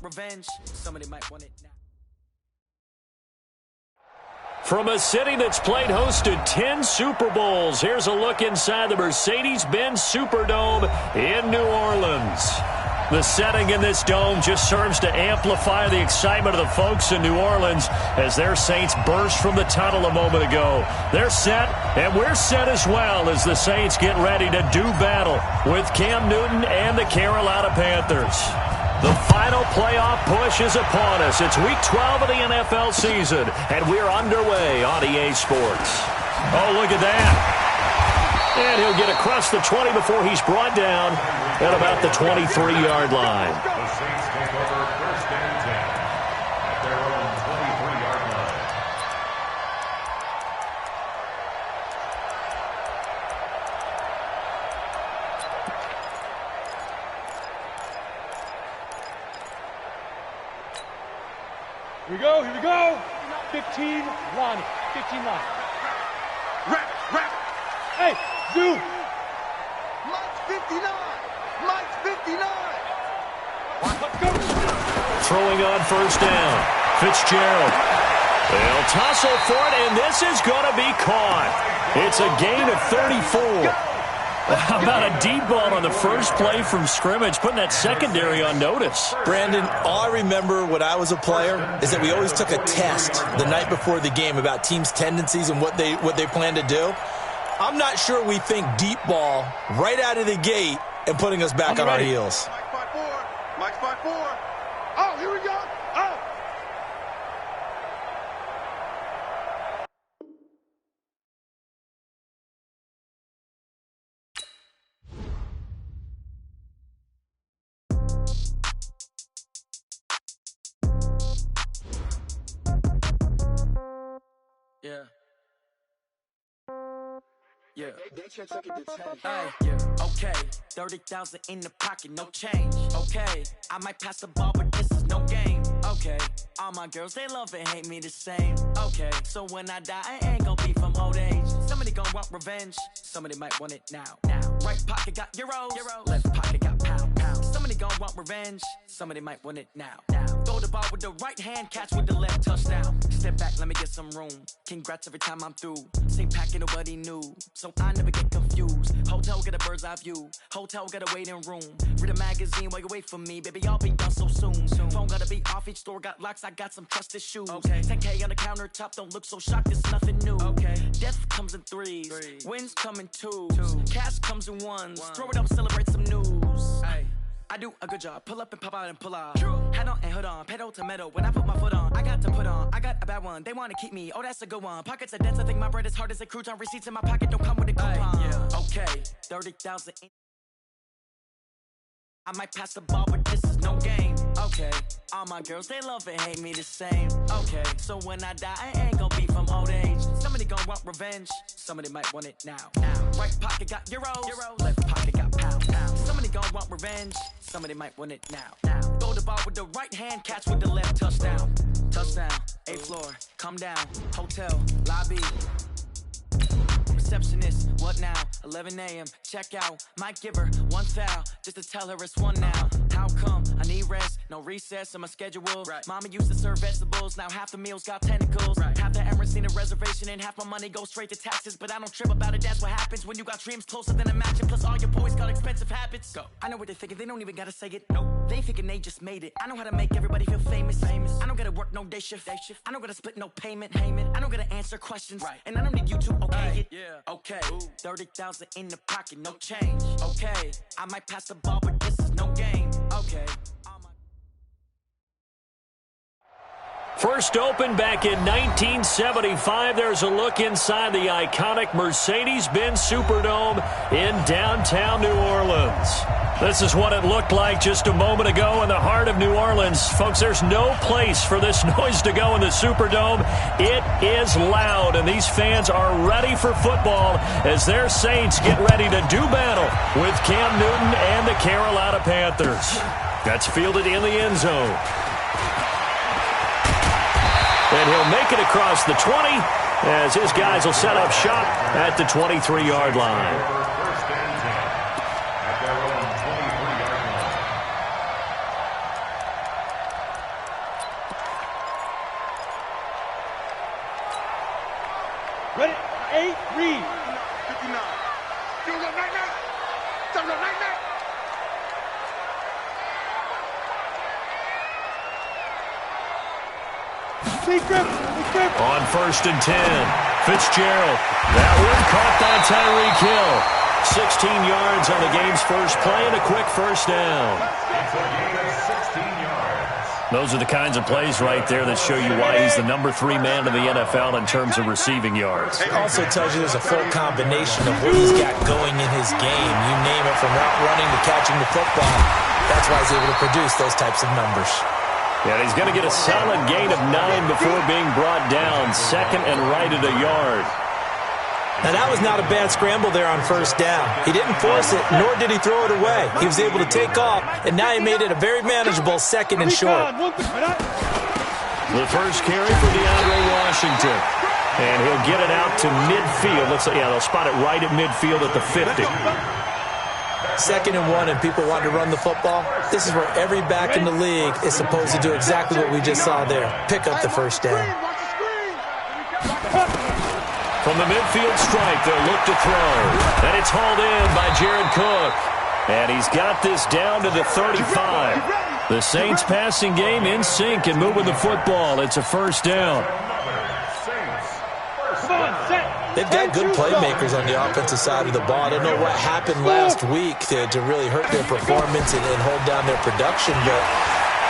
revenge. Somebody might want it now. From a city that's played host to 10 Super Bowls, here's a look inside the Mercedes-Benz Superdome in New Orleans. The setting in this dome just serves to amplify the excitement of the folks in New Orleans as their Saints burst from the tunnel a moment ago. They're set, and we're set as well as the Saints get ready to do battle with Cam Newton and the Carolina Panthers. The final playoff push is upon us. It's Week 12 of the NFL season, and we're underway on EA Sports. Oh, look at that. And he'll get across the 20 before he's brought down at about the 23-yard line. The Saints take over first and 10 at their own 23-yard line. Here we go. 15 line. 15 line. Rap. Hey, Zoo. Mike's 59. Mike's 59. Let's go. Throwing on first down. Fitzgerald. They'll tussle for it, and this is going to be caught. It's a gain of 34. How about a deep ball on the first play from scrimmage, putting that secondary on notice? Brandon, all I remember when I was a player is that we always took a test the night before the game about teams' tendencies and what they plan to do. I'm not sure we think deep ball right out of the gate and putting us back on our heels. Mike's 5-4. Oh, here we go. Oh. Yeah. Okay, 30,000 in the pocket, no change. Okay, I might pass the ball, but this is no game. Okay, all my girls, they love and hate me the same. Okay, so when I die, I ain't gon' be from old age. Somebody gon' want revenge, somebody might want it now. Right pocket got euros, left pocket got pound. Somebody gon' want revenge, somebody might want it now. Throw the ball with the right hand, catch with the left, touchdown. Step back, let me get some room. Congrats every time I'm through. Same packet, nobody knew, so I never get confused. Hotel got a bird's eye view, hotel got a waiting room. Read a magazine while you wait for me, baby, I'll be done so soon. Phone gotta be off, each store got locks, I got some trusted shoes. 10K on the countertop, don't look so shocked, it's nothing new. Death comes in threes, wins come in twos, cash comes in ones. Throw it up, celebrate some news. I do a good job, pull up and pop out and pull out. Head on and hood on, pedal to metal. When I put my foot on, I got to put on. I got a bad one, they wanna keep me. Oh, that's a good one. Pockets are dense, I think my bread is hard as a crouton. Receipts in my pocket don't come with a coupon. Okay, 30,000. I might pass the ball, but this is no game. Okay, all my girls, they love and hate me the same. Okay, so when I die, I ain't gon' be from old age. Somebody gon' want revenge, somebody might want it now. Right pocket got euros, left pocket got pound. Somebody gon' want revenge, somebody might want it now. Throw the ball with the right hand, catch with the left, touchdown. Touchdown, 8th floor, come down, hotel, lobby. Receptionist, what now? 11 a.m. Check out. Might give her one foul just to tell her it's one now. How come? I need rest, no recess in my schedule. Mama used to serve vegetables, now half the meals got tentacles. Half the errands need a reservation and half my money goes straight to taxes. But I don't trip about it, that's what happens when you got dreams closer than a match. And plus all your boys got expensive habits. Go. I know what they're thinking, they don't even gotta say it. Nope. They thinking they just made it. I know how to make everybody feel famous. I don't gotta work no day shift. I don't gotta split no payment. I don't gotta answer questions. And I don't need you to okay it. Okay, 30,000 in the pocket, no change. Okay, I might pass the ball, but this is no game. Okay. First opened back in 1975, there's a look inside the iconic Mercedes-Benz Superdome in downtown New Orleans. This is what it looked like just a moment ago in the heart of New Orleans. Folks, there's no place for this noise to go in the Superdome. It is loud, and these fans are ready for football as their Saints get ready to do battle with Cam Newton and the Carolina Panthers. That's fielded in the end zone. And he'll make it across the 20 as his guys will set up shop at the 23-yard line. First and 10 at their own 23-yard line. Ready? 8, read. 59. Do the night-night. Do the night-night. On 1st and 10, Fitzgerald. That one caught by Tyreek Hill. 16 yards on the game's first play and a quick first down. It's a gain of 16 yards. Those are the kinds of plays right there that show you why he's the number 3 man in the NFL in terms of receiving yards. It also tells you there's a full combination of what he's got going in his game. You name it, from route running to catching the football. That's why he's able to produce those types of numbers. Yeah, he's going to get a solid gain of 9 before being brought down. Second and right at a yard. Now, that was not a bad scramble there on first down. He didn't force it, nor did he throw it away. He was able to take off, and now he made it a very manageable second and short. The first carry for DeAndre Washington. And he'll get it out to midfield. Looks like, yeah, they'll spot it right at midfield at the 50. 2nd and 1, and people want to run the football. This is where every back in the league is supposed to do exactly what we just saw there. Pick up the first down. From the midfield stripe, they'll look to throw. And it's hauled in by Jared Cook. And he's got this down to the 35. The Saints passing game in sync and moving the football. It's a first down. They've got good playmakers on the offensive side of the ball. I don't know what happened last week to really hurt their performance and hold down their production, but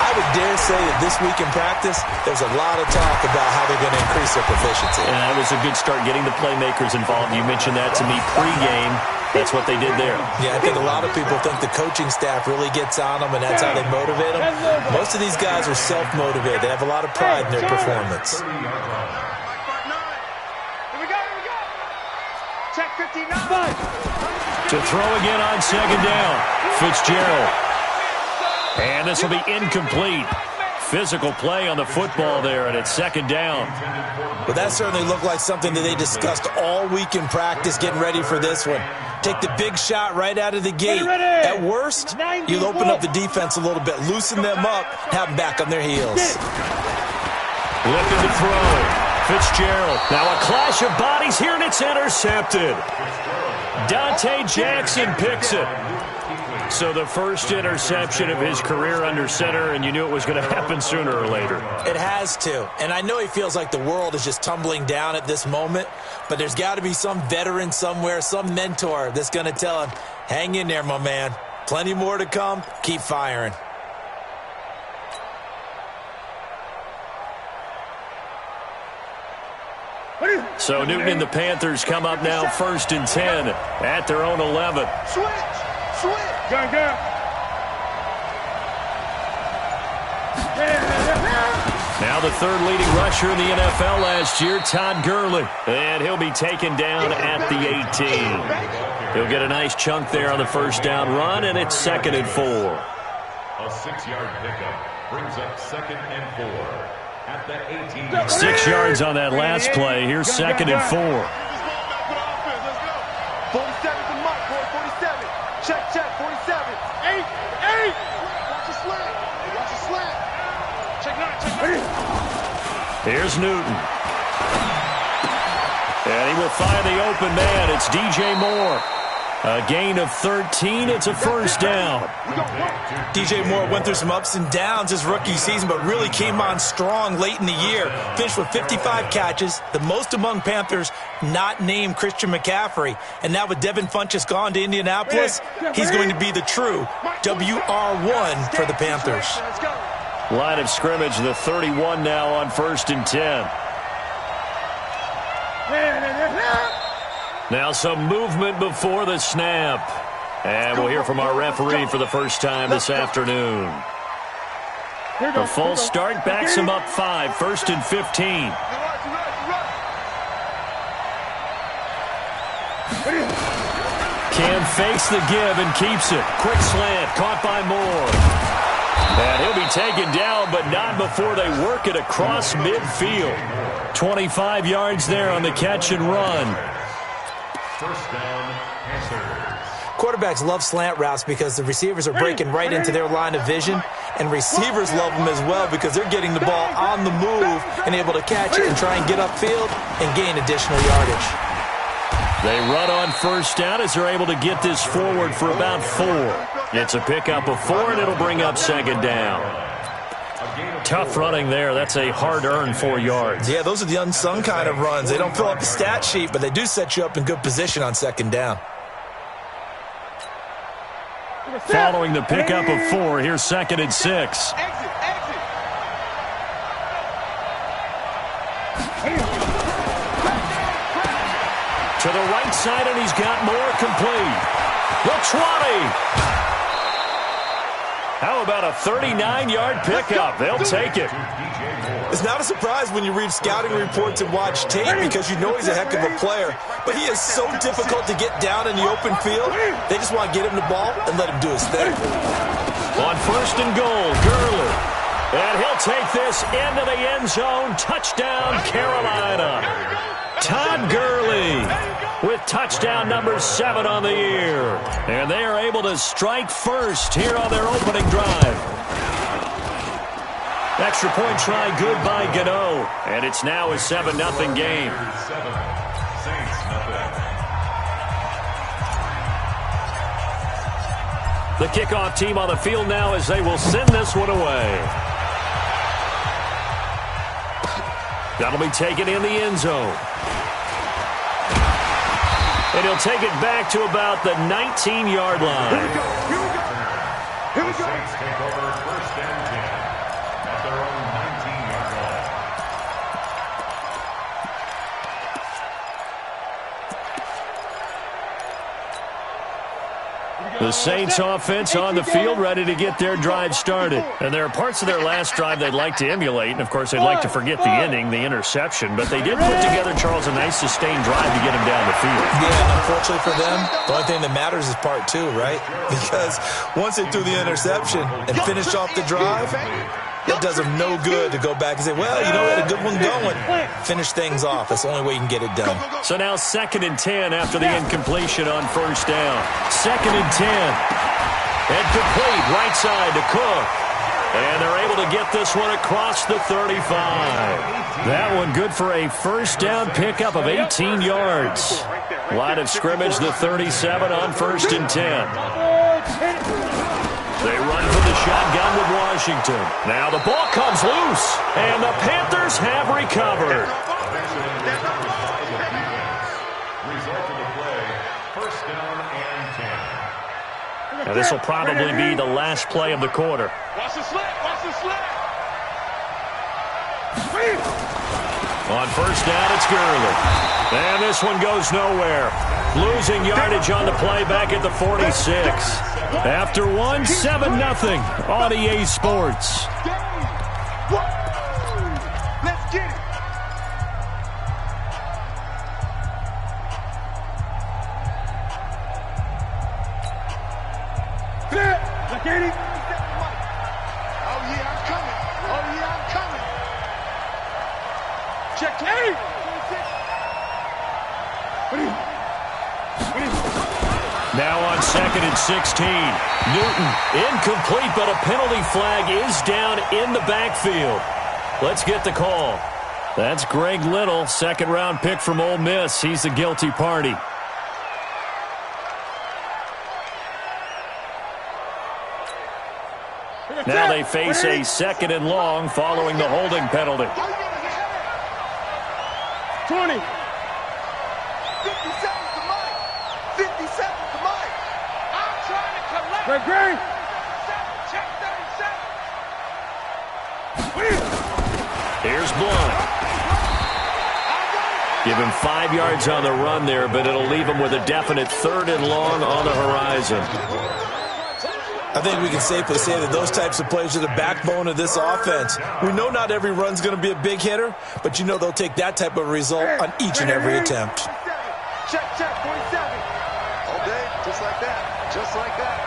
I would dare say that this week in practice, there's a lot of talk about how they're going to increase their proficiency. And that was a good start, getting the playmakers involved. You mentioned that to me pregame. That's what they did there. Yeah, I think a lot of people think the coaching staff really gets on them, and that's how they motivate them. Most of these guys are self-motivated. They have a lot of pride in their performance. Check 59. To throw again on second down, Fitzgerald. And this will be incomplete. Physical play on the football there, and it's second down. Well, that certainly looked like something that they discussed all week in practice, getting ready for this one. Take the big shot right out of the gate. At worst, you'll open up the defense a little bit, loosen them up, have them back on their heels. Looking to throw. Fitzgerald. Now a clash of bodies here, and it's intercepted. Dante Jackson picks it. So the first interception of his career under center, and you knew it was going to happen sooner or later. It has to. And I know he feels like the world is just tumbling down at this moment, but there's got to be some veteran somewhere, some mentor that's going to tell him, hang in there, my man. Plenty more to come. Keep firing. So Newton and the Panthers come up now 1st and 10 at their own 11. Switch. Go. Now the third leading rusher in the NFL last year, Todd Gurley. And he'll be taken down at the 18. He'll get a nice chunk there on the first down run, and it's 2nd and 4. A 6-yard pickup brings up 2nd and 4. At the 18. 6 yards on that last play. Here's 2nd and 4. 47 to Mike, boy. 47. Check. 47. 8. Watch the slant. Check 9. Here's Newton. And he will find the open man. It's DJ Moore. A gain of 13. It's a first down. DJ Moore went through some ups and downs his rookie season, but really came on strong late in the year. Finished with 55 catches, the most among Panthers not named Christian McCaffrey. And now with Devin Funchess gone to Indianapolis, he's going to be the true WR1 for the Panthers. Line of scrimmage, the 31 now on 1st and 10. Now some movement before the snap. And we'll hear from our referee for the first time this afternoon. The false start backs him up 5, 1st and 15. Cam fakes the give and keeps it. Quick slant, caught by Moore. And he'll be taken down, but not before they work it across midfield. 25 yards there on the catch and run. First down, Panthers. Quarterbacks love slant routes because the receivers are breaking right into their line of vision, and receivers love them as well because they're getting the ball on the move and able to catch it and try and get upfield and gain additional yardage. They run on first down as they're able to get this forward for about 4. It's a pickup of 4, and it'll bring up second down. Tough running there. That's a hard-earned 4 yards. Yeah, those are the unsung kind of runs. They don't fill up the stat sheet, but they do set you up in good position on second down. Following the pickup of 4, here's 2nd and 6. To the right side, and he's got more complete. The 20. How about a 39-yard pickup? They'll take it. It's not a surprise when you read scouting reports and watch tape because you know he's a heck of a player. But he is so difficult to get down in the open field. They just want to get him the ball and let him do his thing. On 1st and goal, Gurley. And he'll take this into the end zone. Touchdown, Carolina. Todd Gurley with touchdown number 7 on the year. And they are able to strike first here on their opening drive. Extra point try good by Gano. And it's now a 7-0 game. The kickoff team on the field now as they will send this one away. That'll be taken in the end zone. And he'll take it back to about the 19-yard line. Here we go. Here we go. The Saints take over 1st and 10 at their own 19-yard line. The Saints offense on the field, ready to get their drive started. And there are parts of their last drive they'd like to emulate. And, of course, they'd like to forget the ending, the interception. But they did put together, Charles, a nice sustained drive to get him down the field. Yeah, unfortunately for them, the only thing that matters is part 2, right? Because once they threw the interception and finished off the drive, it does them no good to go back and say, well, you know, we had a good one going. Finish things off. That's the only way you can get it done. So now 2nd and 10 after the incompletion on first down. 2nd and 10. And complete right side to Cook. And they're able to get this one across the 35. That one good for a first down pickup of 18 yards. Line of scrimmage, the 37 on 1st and 10. They run for the shotgun with Washington. Now the ball comes loose, and the Panthers have recovered. Result of the play, 1st down and 10. Now this will probably be the last play of the quarter. Watch the slant. Watch the slant. On first down, it's Gurley. And this one goes nowhere. Losing yardage on the play back at the 46. After 1, 7-0 on EA Sports. Let's get it. Let's get it. Oh, yeah, I'm coming. Oh, yeah, I'm coming. Check 8. Now on 2nd and 16. Newton incomplete, but a penalty flag is down in the backfield. Let's get the call. That's Greg Little, 2nd-round pick from Ole Miss. He's the guilty party. Now they face a 2nd and long following the holding penalty. 20. 57 to Mike. I'm trying to collect. Great. Check 37. Here's Blunt. Give him 5 yards on the run there, but it'll leave him with a definite 3rd and long on the horizon. I think we can safely say that those types of plays are the backbone of this offense. We know not every run's going to be a big hitter, but you know they'll take that type of result on each and every attempt. Check, 47. All day, just like that. Just like that.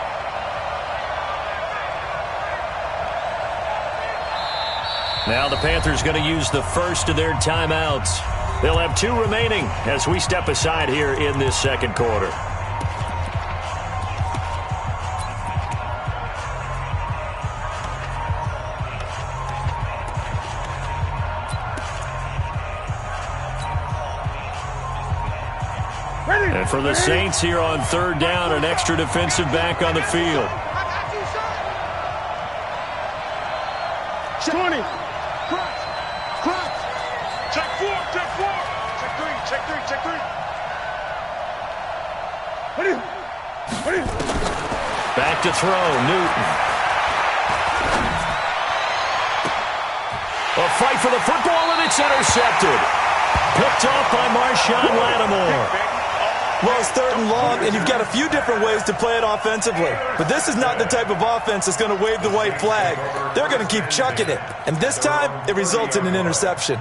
Now the Panthers going to use the first of their timeouts. They'll have 2 remaining as we step aside here in this second quarter. And for the Saints here on third down, an extra defensive back on the field. 20. Cross. Check four. Check three. What are you? Back to throw, Newton. A fight for the football, and it's intercepted. Picked off by Marshawn Lattimore. Well, it's third and long, and you've got a few different ways to play it offensively. But this is not the type of offense that's going to wave the white flag. They're going to keep chucking it. And this time, it results in an interception.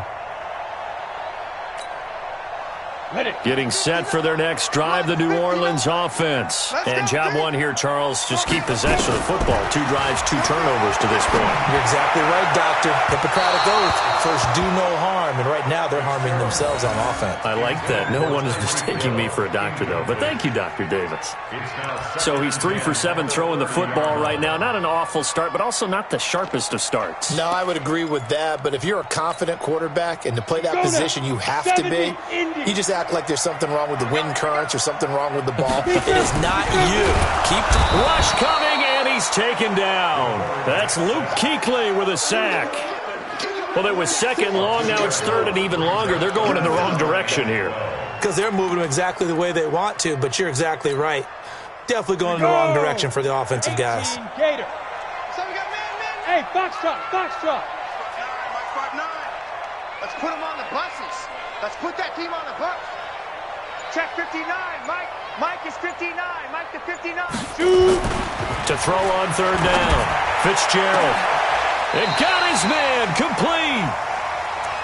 Getting set for their next drive, the New Orleans offense. And job one here, Charles, just keep possession of the football. 2 drives, 2 turnovers to this point. You're exactly right, Doctor. Hippocratic oath. First, do no harm. And right now, they're harming themselves on offense. I like that. No one is mistaking me for a doctor, though. But thank you, Dr. Davis. So he's 3 for 7 throwing the football right now. Not an awful start, but also not the sharpest of starts. No, I would agree with that. But if you're a confident quarterback and to play that position, you have to be. You just act like there's something wrong with the wind currents or something wrong with the ball. It is not you. Keep the rush coming, and he's taken down. That's Luke Kuechly with a sack. Well, it was second long. Now it's third and even longer. They're going in the wrong direction here. Because they're moving them exactly the way they want to, but you're exactly right. Definitely going in the wrong direction for the offensive guys. Gator. Hey, Foxtrot. 5'9". Let's put them on the buses. Let's put that team on the bus. Check 59, Mike. Mike is 59. Mike to 59. Shoot. To throw on third down. Fitzgerald. And got his man complete.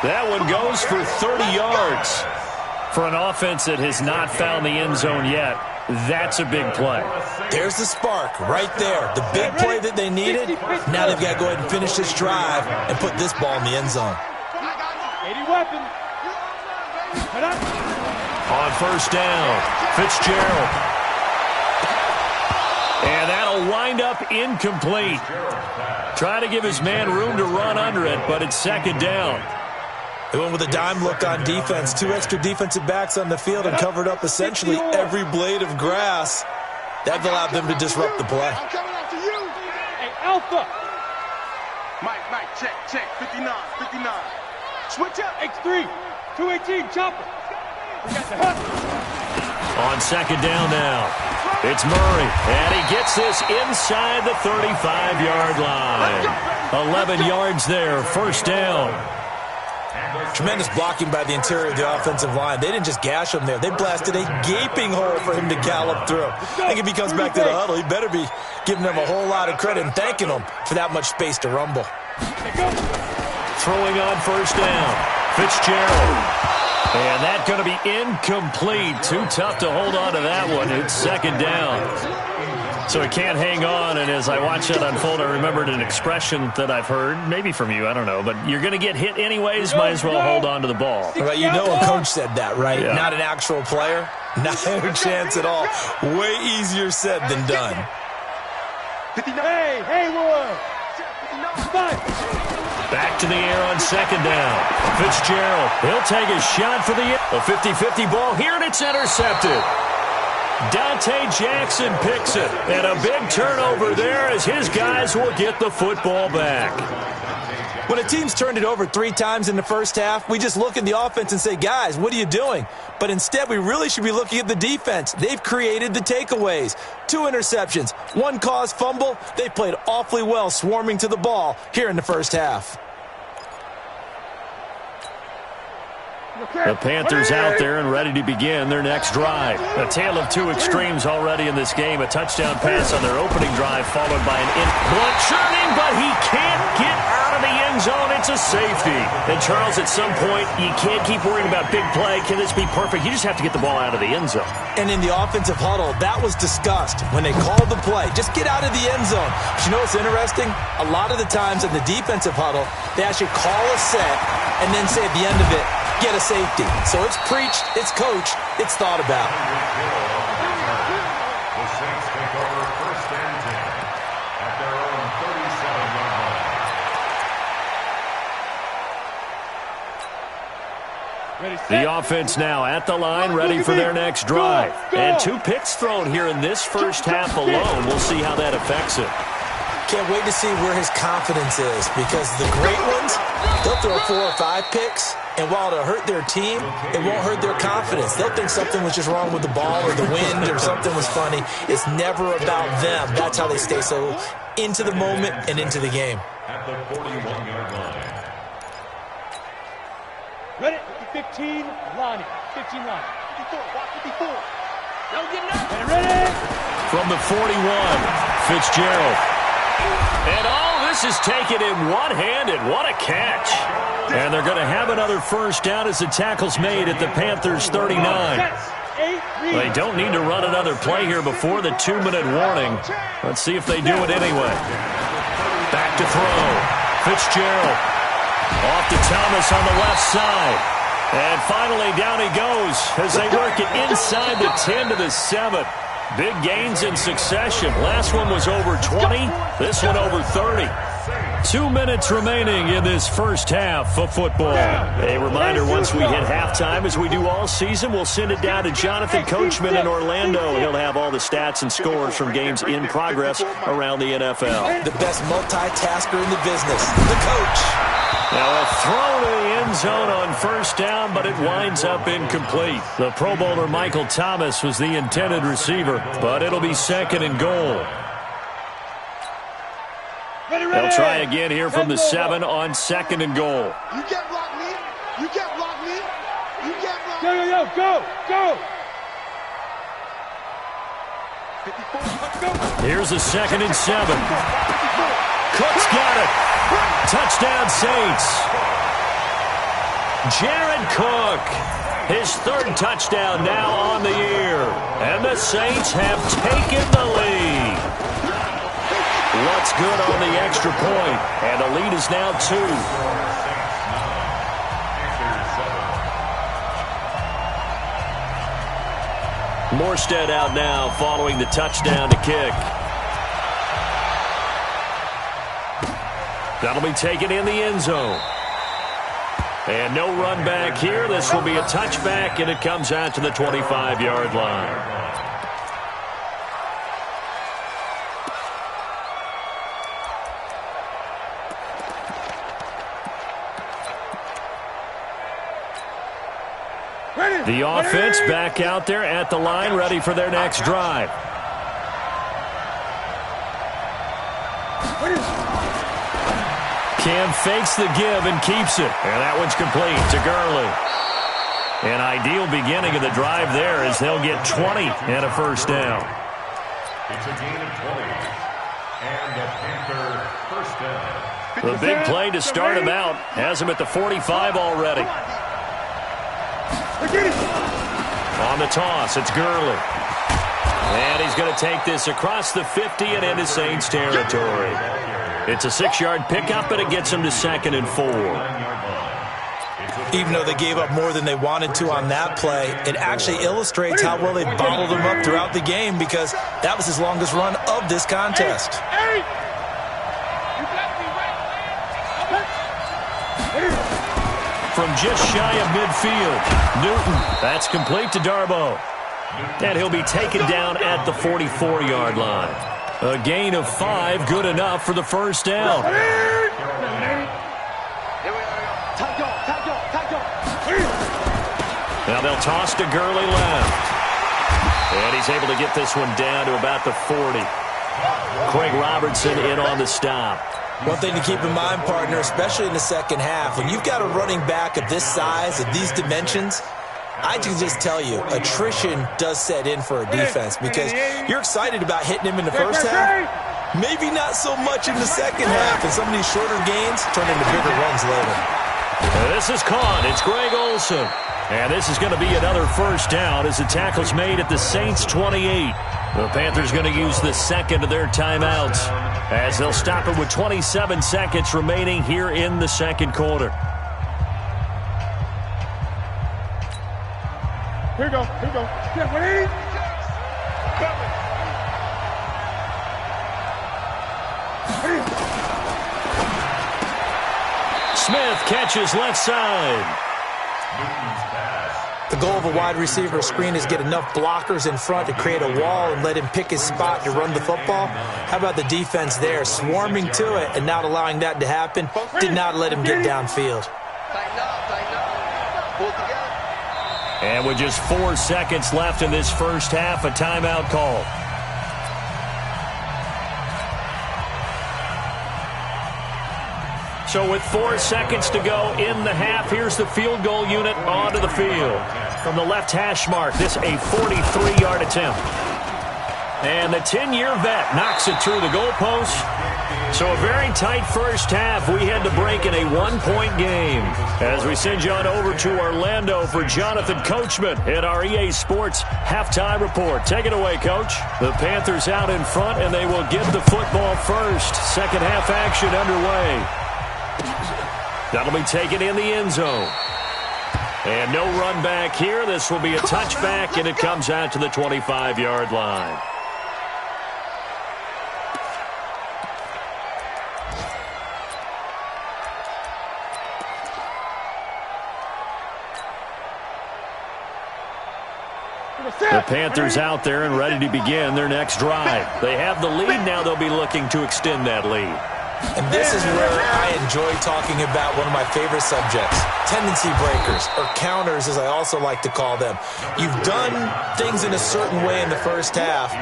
That one goes for 30 yards. For an offense that has not found the end zone yet, that's a big play. There's the spark right there. The big play that they needed. Now they've got to go ahead and finish this drive and put this ball in the end zone. 80 weapon. On first down, Fitzgerald. And that'll wind up incomplete. Trying to give his man room to run under it, but it's second down. They went with a dime look on defense. 2 extra defensive backs on the field and covered up essentially every blade of grass. That allowed them to disrupt the play. I'm coming after you. Hey, Alpha. Mike, check. 59. Switch up. X3. 218, chopper. We got the hustle. On second down now, it's Murray, and he gets this inside the 35-yard line. 11 yards there, first down. Tremendous blocking by the interior of the offensive line. They didn't just gash him there. They blasted a gaping hole for him to gallop through. I think if he comes back to the huddle, he better be giving them a whole lot of credit and thanking them for that much space to rumble. Throwing on first down, Fitzgerald. And that's going to be incomplete. Too tough to hold on to that one. It's second down. So he can't hang on, and as I watch that unfold, I remembered an expression that I've heard, maybe from you, I don't know, but you're going to get hit anyways, might as well hold on to the ball. Right, you know a coach said that, right? Yeah. Not an actual player. Not a chance at all. Way easier said than done. Hey, Roy. Back to the air on second down. Fitzgerald, he'll take a shot for the 50-50 ball here, and it's intercepted. Dante Jackson picks it, and a big turnover there as his guys will get the football back. When a team's turned it over 3 times in the first half, we just look at the offense and say, guys, what are you doing? But instead, we really should be looking at the defense. They've created the takeaways. 2 interceptions, 1 caused fumble. They played awfully well swarming to the ball here in the first half. The Panthers out there and ready to begin their next drive. A tale of 2 extremes already in this game. A touchdown pass on their opening drive followed by an blunt churning, but he can't get out of the end zone. It's a safety. And Charles, at some point, you can't keep worrying about big play. Can this be perfect? You just have to get the ball out of the end zone. And in the offensive huddle, that was discussed when they called the play. Just get out of the end zone. But you know what's interesting? A lot of the times in the defensive huddle, they actually call a set and then say at the end of it, get a safety. So it's preached, it's coached, it's thought about. The Saints take over first and 10 at their own 37-yard line. The offense now at the line, ready for their next drive. And 2 picks thrown here in this first half alone. We'll see how that affects it. Can't wait to see where his confidence is, because the great ones, they'll throw 4 or 5 picks, and while it'll hurt their team, it won't hurt their confidence. They'll think something was just wrong with the ball or the wind or something was funny. It's never about them. That's how they stay so into the moment and into the game. At the 41-yard line. Ready? 15, Lonnie. 15, Lonnie. 54, watch 54. Don't get it up. Ready? From the 41, Fitzgerald. And this is taken in one-handed. What a catch. And they're going to have another first down as the tackle's made at the Panthers' 39. They don't need to run another play here before the 2-minute warning. Let's see if they do it anyway. Back to throw. Fitzgerald. Off to Thomas on the left side. And finally down he goes as they work it inside the 10 to the 7. Big gains in succession. Last one was over 20. This one over 30. 2 minutes remaining in this first half of football. A reminder, once we hit halftime, as we do all season, we'll send it down to Jonathan Coachman in Orlando. He'll have all the stats and scores from games in progress around the NFL. The best multitasker in the business, the coach. Now a throw to the end zone on first down, but it winds up incomplete. The Pro Bowler Michael Thomas was the intended receiver, but it'll be 2nd and goal. They'll try again here from the 7 on 2nd and goal. You can't block me. You can't block me. You can't block me. Go. 54. Here's a 2nd and 7. Cook's got it. Touchdown Saints. Jared Cook. His 3rd touchdown now on the year. And the Saints have taken the lead. What's good on the extra point? And the lead is now 2. Morstead out now following the touchdown to kick. That'll be taken in the end zone. And no run back here. This will be a touchback, and it comes out to the 25-yard line. The offense back out there at the line, ready for their next drive. Cam fakes the give and keeps it. And that one's complete to Gurley. An ideal beginning of the drive there as they'll get 20 and a first down. It's a gain of 20. And the Panther first down. The big play to start him out has him at the 45 already. On the toss, it's Gurley. And he's going to take this across the 50 and into Saints territory. It's a 6-yard pickup, and it gets him to 2nd and 4. Even though they gave up more than they wanted to on that play, it actually illustrates how well they bottled him up throughout the game, because that was his longest run of this contest. From just shy of midfield, Newton. That's complete to Darboh. And he'll be taken down at the 44-yard line. A gain of 5, good enough for the first down. Now they'll toss to Gurley left. And he's able to get this one down to about the 40. Craig Robertson in on the stop. One thing to keep in mind, partner, especially in the second half, when you've got a running back of this size, of these dimensions, I can just tell you, attrition does set in for a defense, because you're excited about hitting him in the first half, maybe not so much in the second half, and some of these shorter gains turn into bigger runs later. This is caught. It's Greg Olsen. And this is going to be another first down as the tackle's made at the Saints' 28. The Panthers going to use the second of their timeouts as they'll stop it with 27 seconds remaining here in the second quarter. Here you go. Yeah, wait. Smith catches left side. goal of a wide receiver screen is get enough blockers in front to create a wall and let him pick his spot to run the football. How about the defense there, swarming to it and not allowing that to happen? Did not let him get downfield. Tighten up. Pull together. And with just 4 seconds left in this first half, a timeout call. So with 4 seconds to go in the half, here's the field goal unit onto the field. From the left hash mark, this a 43-yard attempt. And the 10-year vet knocks it through the goalpost. So a very tight first half. We had to break in a 1-point game. As we send you on over to Orlando for Jonathan Coachman in our EA Sports halftime report. Take it away, Coach. The Panthers out in front, and they will get the football first. Second half action underway. That'll be taken in the end zone. And no run back here. This will be a touchback, and it comes out to the 25-yard line. The Panthers out there and ready to begin their next drive. They have the lead. Now they'll be looking to extend that lead. And this is where I enjoy talking about one of my favorite subjects, tendency breakers, or counters as I also like to call them. You've done things in a certain way in the first half,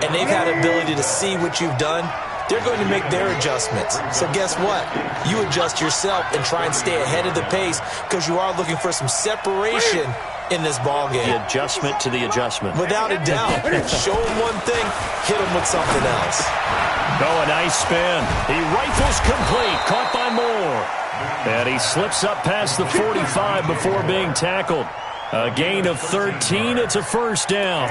and they've had ability to see what you've done. They're going to make their adjustments. So guess what? You adjust yourself and try and stay ahead of the pace because you are looking for some separation in this ball game. The adjustment to the adjustment. Without a doubt. Show them one thing, hit them with something else. Oh, a nice spin. He rifles complete, caught by Moore. And he slips up past the 45 before being tackled. A gain of 13. It's a first down.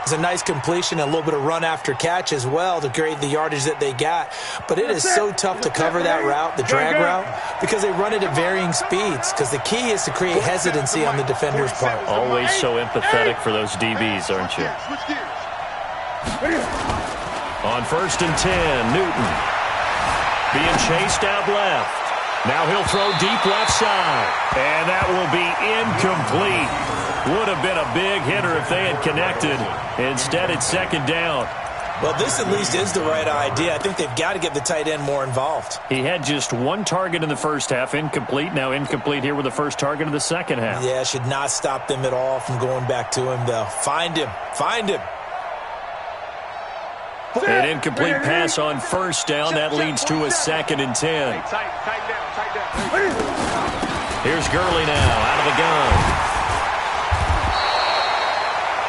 It's a nice completion, and a little bit of run after catch as well to create the yardage that they got. But it is so tough to cover that route, the drag route, because they run it at varying speeds. Because the key is to create hesitancy on the defender's part. Always so empathetic for those DBs, aren't you? On 1st and 10, Newton being chased out left. Now he'll throw deep left side. And that will be incomplete. Would have been a big hitter if they had connected. Instead, it's second down. Well, this at least is the right idea. I think they've got to get the tight end more involved. He had just one target in the first half, incomplete. Now incomplete here with the first target of the second half. Yeah, should not stop them at all from going back to him, though. Find him. Find him. An incomplete pass on first down. That leads to a 2nd and 10. Here's Gurley now out of the gun.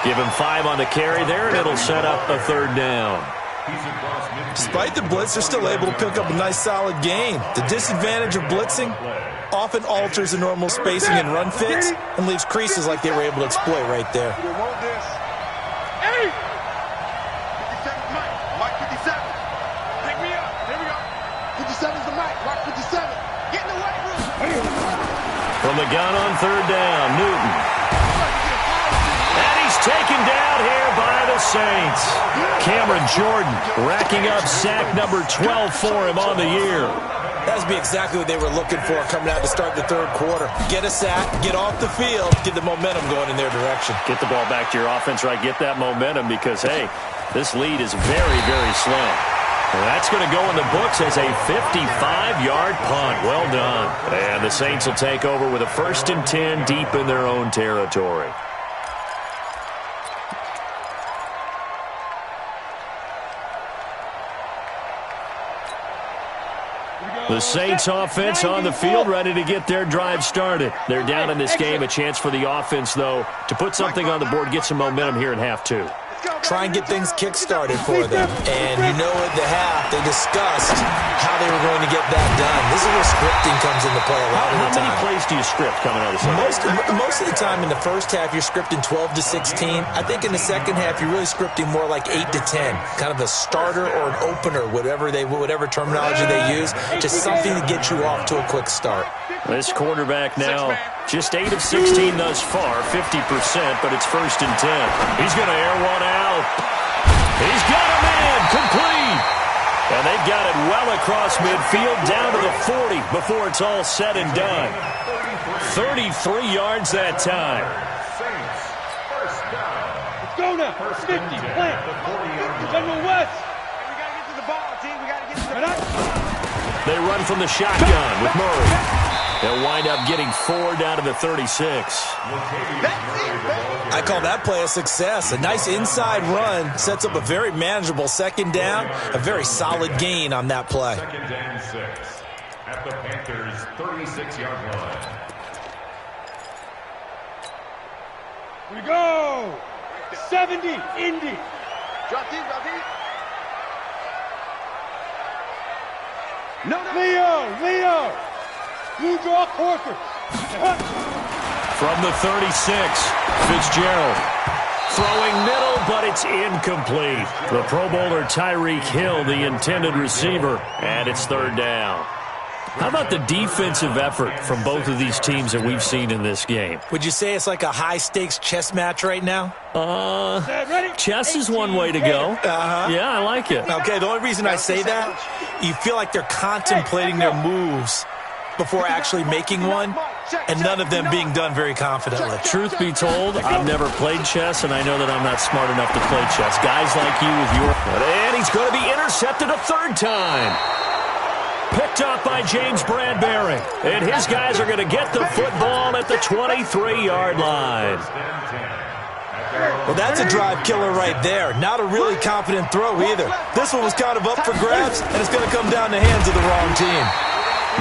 Give him 5 on the carry there, and it'll set up a 3rd down. Despite the blitz, they're still able to pick up a nice, solid gain. The disadvantage of blitzing often alters the normal spacing and run fits and leaves creases like they were able to exploit right there. From the gun on 3rd down, Newton. And he's taken down here by the Saints. Cameron Jordan racking up sack number 12 for him on the year. That would be exactly what they were looking for coming out to start the 3rd quarter. Get a sack, get off the field, get the momentum going in their direction. Get the ball back to your offense, right? Get that momentum because, hey, this lead is very, very slim. And that's going to go in the books as a 55-yard punt. Well done. And the Saints will take over with a 1st and 10 deep in their own territory. The Saints offense on the field, ready to get their drive started. They're down in this game. A chance for the offense, though, to put something on the board, get some momentum here in half 2. Try and get things kick-started for them. And you know at the half, they discussed how they were going to get that done. This is where scripting comes into play a lot of the time. How many plays do you script coming out of the Most of the time in the first half, you're scripting 12 to 16. I think in the second half, you're really scripting more like 8 to 10. Kind of a starter or an opener, whatever terminology they use. Just something to get you off to a quick start. This quarterback now, just 8 of 16 thus far, 50%, but it's 1st and 10. He's going to air one out. He's got a man complete. And they've got it well across midfield down to the 40 before it's all said and done. 33 yards that time. Let's go now. 50, plant. General West. We got to get to the ball, team. We got to get to the ball. They run from the shotgun with Murray. They'll wind up getting 4 down to the 36. I call that play a success. A nice inside run sets up a very manageable second down, a very solid gain on that play. Second and 6 at the Panthers' 36-yard line. We go. 70, Indy. Drop deep, drop deep. No. Leo. Blue draw quarter. From the 36, Fitzgerald. Throwing middle, but it's incomplete. The Pro Bowler Tyreek Hill, the intended receiver, and it's third down. How about the defensive effort from both of these teams that we've seen in this game? Would you say it's like a high-stakes chess match right now? Chess is one way to go. Yeah, I like it. Okay, the only reason I say that, you feel like they're contemplating their moves before actually making one, and none of them being done very confidently. Truth be told, I've never played chess, and I know that I'm not smart enough to play chess. Guys like you with your... And he's going to be intercepted a third time. Picked up by James Bradbury. And his guys are going to get the football at the 23-yard line. Well, that's a drive killer right there. Not a really confident throw either. This one was kind of up for grabs, and it's going to come down the hands of the wrong team.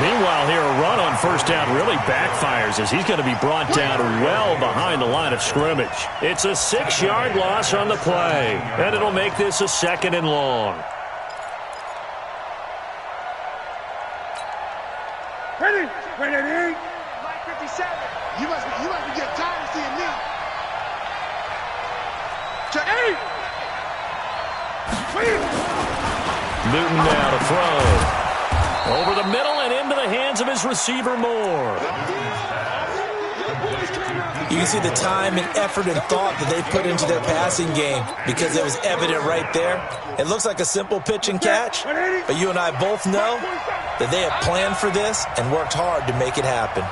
Meanwhile, here, a run on first down really backfires as he's going to be brought down well behind the line of scrimmage. It's a 6-yard loss on the play, and it'll make this a second and long. Ready. Mike 57. You must be getting tired of seeing me. Check. Newton now to throw. Over the middle and into the hands of his receiver, Moore. You can see the time and effort and thought that they put into their passing game because it was evident right there. It looks like a simple pitch and catch, but you and I both know that they have planned for this and worked hard to make it happen.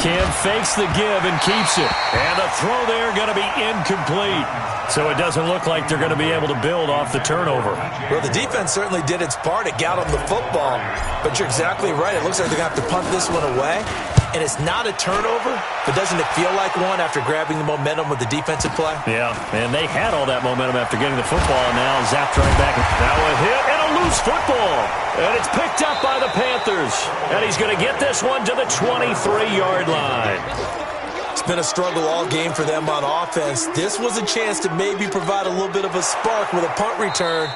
Cam fakes the give and keeps it. And the throw there going to be incomplete. So it doesn't look like they're going to be able to build off the turnover. Well, the defense certainly did its part. It got them the football. But you're exactly right. It looks like they're going to have to punt this one away. And it's not a turnover, but doesn't it feel like one after grabbing the momentum with the defensive play? Yeah, and they had all that momentum after getting the football, and now zapped right back. Now a hit and a loose football. And it's picked up by the Panthers. And he's going to get this one to the 23-yard line. It's been a struggle all game for them on offense. This was a chance to maybe provide a little bit of a spark with a punt return.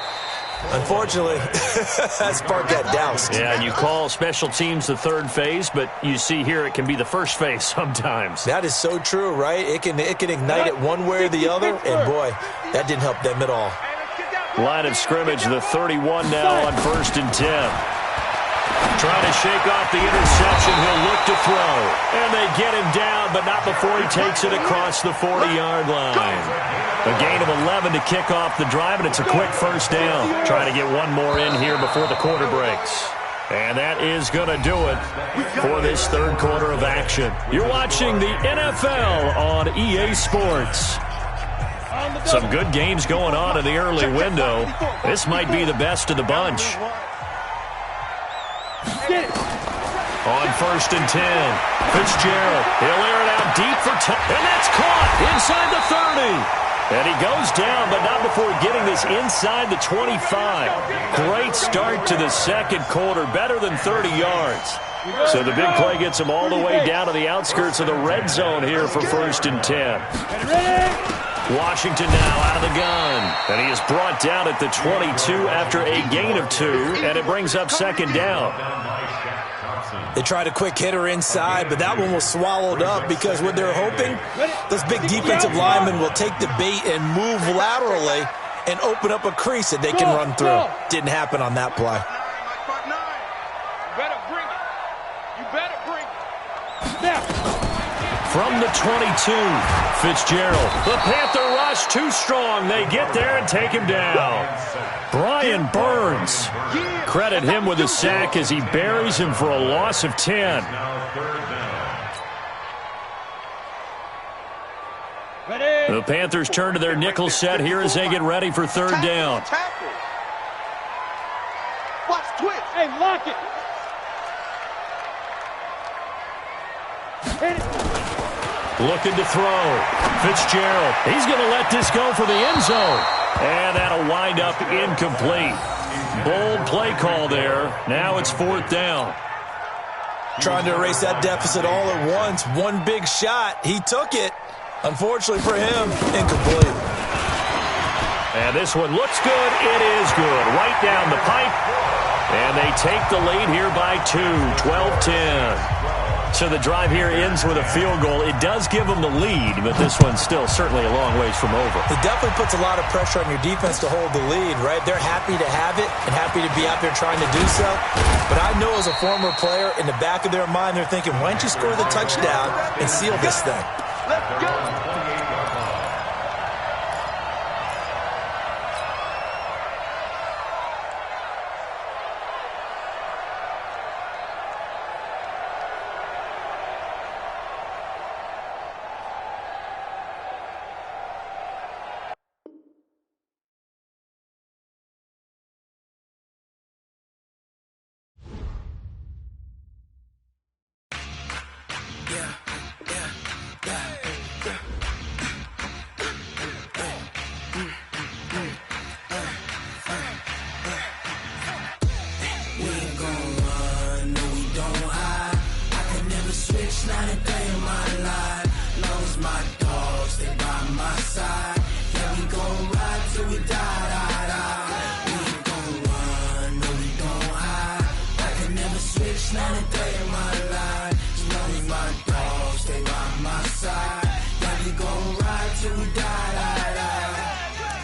Unfortunately, that spark got doused. Yeah, and you call special teams the third phase, but you see here it can be the first phase sometimes. That is so true, right? It can ignite it one way or the other, and boy, that didn't help them at all. Line of scrimmage, the 31 now on 1st and 10. Trying to shake off the interception, he'll look to throw. And they get him down, but not before he takes it across the 40-yard line. A gain of 11 to kick off the drive, and it's a quick first down. Trying to get one more in here before the quarter breaks. And that is going to do it for this third quarter of action. You're watching the NFL on EA Sports. Some good games going on in the early window. This might be the best of the bunch. On 1st and 10, Fitzgerald. He'll air it out deep for touch. And that's caught inside the 30. And he goes down, but not before getting this inside the 25. Great start to the second quarter, better than 30 yards. So the big play gets him all the way down to the outskirts of the red zone here for 1st and 10. Washington now out of the gun. And he is brought down at the 22 after a gain of 2, and it brings up second down. They tried a quick hitter inside, but that one was swallowed up because what they're hoping, those big defensive linemen will take the bait and move laterally and open up a crease that they can run through. Didn't happen on that play. from the 22. Fitzgerald. The Panther rush too strong. They get there and take him down. Brian Burns. Credit him with a sack as he buries him for a loss of 10. The Panthers turn to their nickel set here as they get ready for third down. Watch twitch. Hey, lock it. Looking to throw. Fitzgerald. He's going to let this go for the end zone. And that'll wind up incomplete. Bold play call there. Now it's fourth down. Trying to erase that deficit all at once. One big shot. He took it. Unfortunately for him, incomplete. And this one looks good. It is good. Right down the pipe. And they take the lead here by 2, 12-10. So the drive here ends with a field goal. It does give them the lead, but this one's still certainly a long ways from over. It definitely puts a lot of pressure on your defense to hold the lead, right? They're happy to have it and happy to be out there trying to do so. But I know as a former player, in the back of their mind, they're thinking, why don't you score the touchdown and seal this thing? Let's go.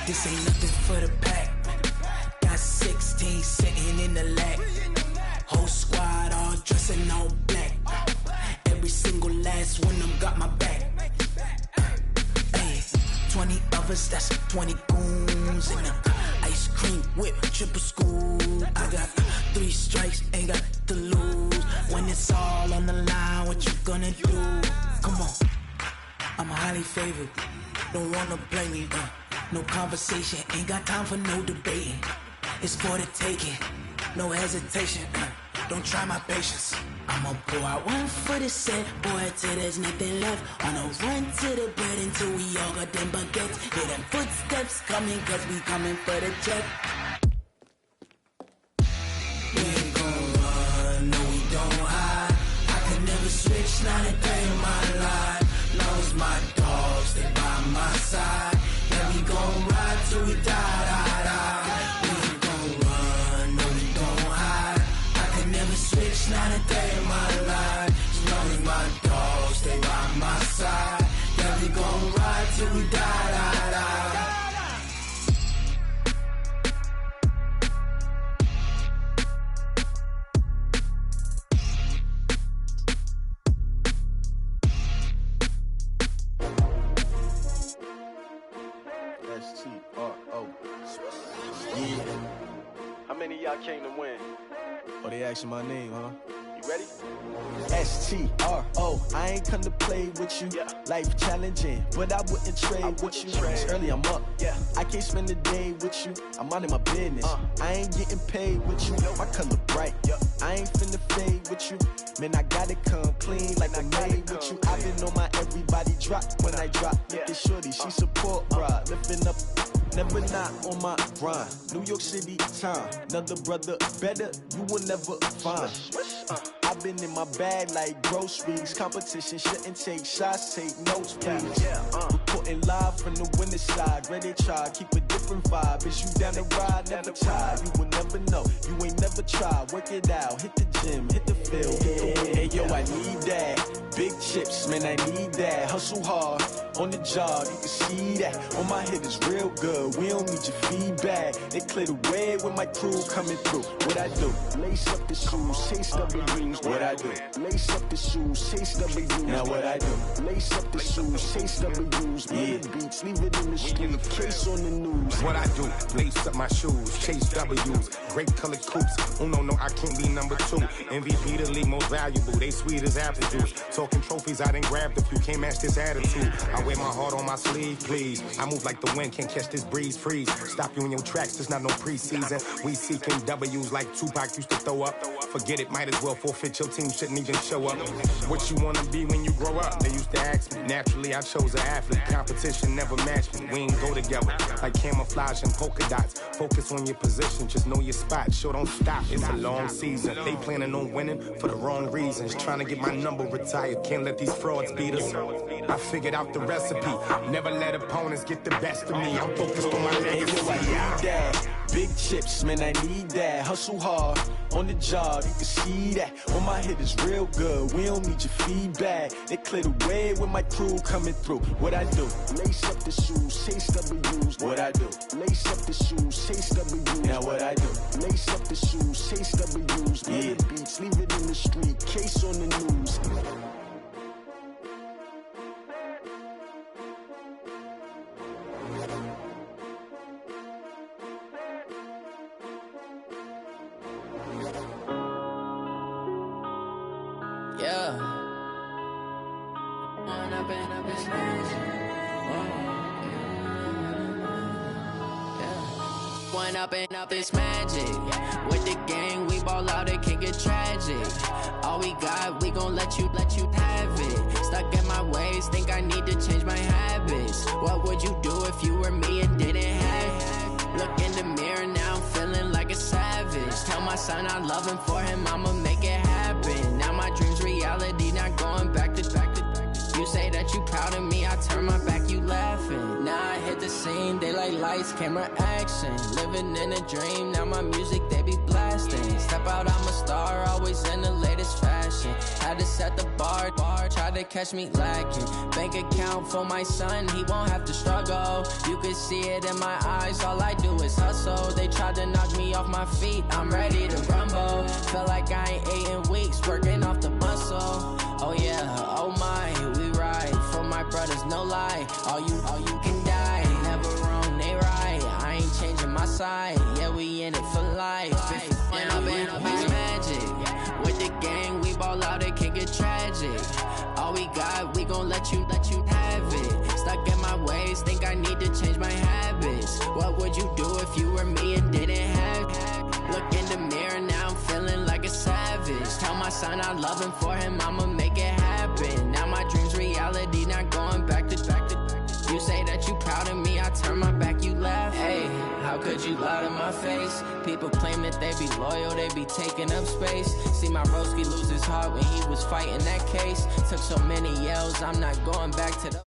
This ain't nothing for the pack. Got 16 sitting in the lag. Whole squad all dressing all black. Every single last one of them got my back. Hey, 20 of us, that's 20 goons in them. Ice cream whip, triple school. I got 3 strikes, ain't got to lose. When it's all on the line, what you gonna do? Come on, I'm highly favored. Don't wanna blame me, no conversation, ain't got time for no debating. It's for the taking, no hesitation. Don't try my patience. I'ma pour out one for the set, boy, till there's nothing left. On a run to the bread until we all got them baguettes. Hear them footsteps coming, cause we coming for the check. We ain't gon' run, no we don't hide. I could never switch, not a day in my life. Long as my dogs, they by my side. Yeah, we gon' ride till we die. We ain't gon' run, no we don't hide. I could never switch, not a day in my life. As long as my dogs, they by my side. Yeah, we gon' ride till we die. S-T-R-O. Yeah. How many of y'all came to win? Oh, they asking my name, huh? You ready? S-T-R-O. I ain't come to play with you. Yeah. Life challenging, but I wouldn't trade with you. It's early, I'm up. Yeah. I can't spend the day with you. I'm minding my business. I ain't getting paid with you. My color bright. Yeah. I ain't finna fade with you. Man, I gotta come clean like I made with you. I've been on my everybody drop when I drop. Look at shorty, she support ride. Lifting up, never not on my grind. New York City time. Another brother better, you will never find. I've been in my bag like groceries. Competition shouldn't take shots, take notes, please. Reporting live from the winning side. Ready to try, keep a different vibe. Is you down the ride, never try. You will never know, you ain't never tried. Work it out, hit the gym, hit the field, hit the win. Hey yo, I need that. big chips, man, I need that. Hustle hard, on the job, you can see that. On my head is real good, we don't need your feedback. They clear the way with my crew coming through. What I do? Lace up the shoes, chase W's. What I do? Lace up the shoes, chase W's. Now what I do? Lace up the shoes, chase W's. Yeah, beats, leave it in the street, case on the news. What I do? Lace up my shoes, chase W's. Great colored coops. Oh no, I can't be number 2. MVP the league most valuable. They sweet as apple juice. Talking trophies, I didn't grab the few. Can't match this attitude. I wear my heart on my sleeve, please. I move like the wind, can't catch this breeze, freeze. Stop you in your tracks, there's not no preseason. We seeking W's like Tupac used to throw up. Forget it, might as well forfeit. Your team shouldn't even show up. What you wanna be when you grow up? They used to ask me. Naturally, I chose an athlete. Competition never matched me. We ain't go together like camouflage and polka dots. Focus on your position, just know your spot. Sure, don't stop. It's a long season. They planning on winning for the wrong reasons. Trying to get my number retired. Can't let these frauds beat us. I figured out the recipe. Never let opponents get the best of me. I'm focused on my legacy. Big chips, man, I need that. Hustle hard, on the job, you can see that. On my head is real good, we don't need your feedback. They clear the way with my crew coming through. What I do? Lace up the shoes, chase W's. What I do? Lace up the shoes, chase W's. Now what I do? Lace up the shoes, chase W's. Yeah, beats, leave it in the street, case on the news. Yeah. One up and up is magic. With the gang, we ball out, it can get tragic. All we got, we gon' let you have it. Stuck in my ways, think I need to change my habits. What would you do if you were me and didn't have it? Look in the mirror now, I'm feeling like a savage. Tell my son I love him, for him I'ma make it happen. Now my dream's reality, not going back to. You say that you proud of me, I turn my back, you laughing. Now I hit the scene, they like lights, camera, action. Living in a dream, now my music, they be blasting. Step out, I'm a star, always in the latest fashion. Had to set the bar, try to catch me lacking. Bank account for my son, he won't have to struggle. You can see it in my eyes, all I do is hustle. They tried to knock me off my feet, I'm ready to rumble. Felt like I ain't ate in weeks, working off the muscle. Oh yeah, oh my, we ride for my brothers, no lie. All you can die, never wrong, they right. I ain't changing my side, yeah, we in it for life. And up is magic. With the gang, we ball out, it can get tragic. All we got, we gon' let you have it. Stuck in my ways, think I need to change my habits. What would you do if you were me and didn't have it? Look in the mirror, now I'm feeling like a savage. Tell my son I love him, for him I'ma make it happen. Now my dream's reality, not going back to. You say that you proud of me, I turn my back, you laugh. Hey, how could you lie to my face? People claim that they be loyal, they be taking up space. See my broski lose his heart when he was fighting that case. Took so many yells, I'm not going back to the